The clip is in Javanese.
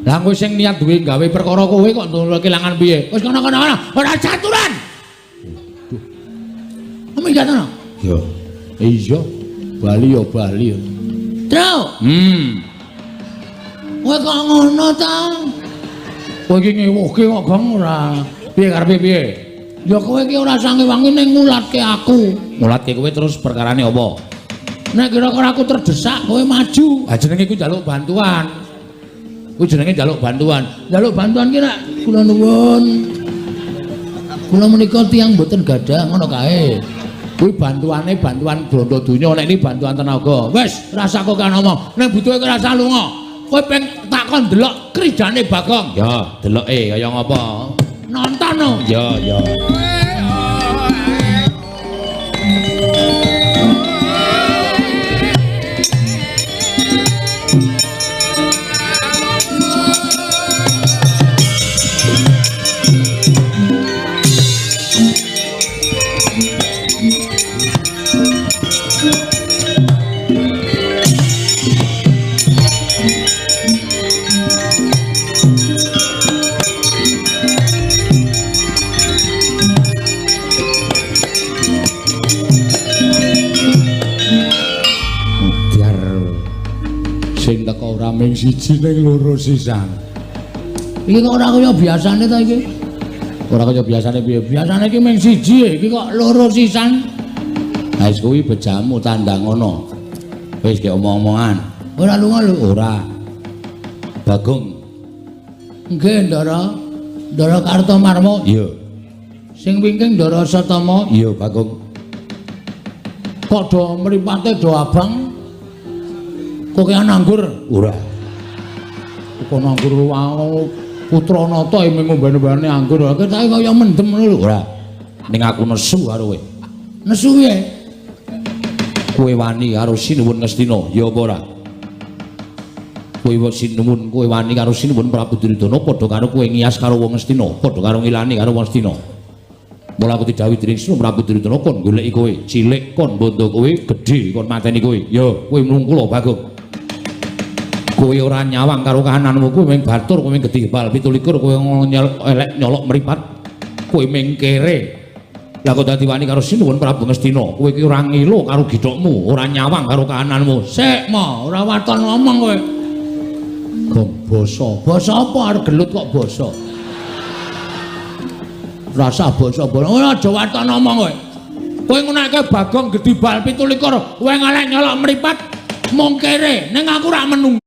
Lah kowe sing niat duwe gawe perkara kowe kok kelangan piye? Wis kono-kono ora caturan. Kamu iya tono? Yo. Iya. Bali yo Bali. Tro. Kowe kok ngono ta? Kowe iki ngewohke kok Gong ora. Piye karepe piye? Ya kowe iki ora sangewangi ning ngulatke aku. Ngulatke kowe terus perkarane apa? Nek kira-kira aku terdesak kowe maju. Ha jenenge iku njaluk bantuan. Kuwi jenenge njaluk bantuan. Njaluk bantuan ki nek kula nuwun. Kula menika tiyang mboten gadah ngono kae. Kuwi bantuane bantuan Branda Donya, nek iki bantuan tenaga. Wis, rasa kok kan omong. Nek butuhe kowe rasa lunga. Kowe peng takon delok krijane Bagong. Ya, deloke kaya ngapa? Nonton no. Ya, ya. Sing teko ora mung siji ning loro sisan. Iki kok ora kaya biasane ta iki? Ora kaya biasane piye? Biasane iki mung siji, iki kok loro sisan. Ha wis kuwi bejamu tandang ngono. Wis ge omong-omongan. Ora lunga lho, ora. Bagong. Nggih, Ndara. Ndara Kartomarma. Iya. Sing wingking Ndara Satama. Iya, Bagong. Kok do mripate do abang? Kok kaya nanggur? Ora. Kok nanggur wae putra nata mung ngomben-ombene anggur. Kok kaya mendem ngono lho. Ora. Ning aku nesu karo kowe. Nesu piye? Kowe wani karo Sinuwun Ngastina, ya apa ora? Kowe Sinuwun, kowe wani karo Sinuwun Prabu Duryudana padha karo kowe ngias karo wong Ngastina, padha karo ngilani karo wong Ngastina. Mula aku didhawuhi dening Sinuwun Prabu Duryudana kon goleki kowe, cilik kon bondo kowe, gedhe kon mateni kowe. Ya, kowe mlungkula Bagong. Kowe ora nyawang karo kahananmu, kowe mung batur, kowe mung gedhi bal 17, kowe elek nyolok mripat, kowe mung kere. Lah kok dadi wani karo Sinuwun Prabu Ngastina, kowe iki ora ngilo karo githokmu, ora nyawang karo kahananmu. Sik, Mo, ora waton ngomong kowe. Gong basa. Basa apa arep gelut kok basa? Rasa basa. Ora aja waton ngomong kowe. Kowe ngunake Bagong gedhi bal 17, kowe ngalek nyolok mripat mung kere, ning aku ora menung.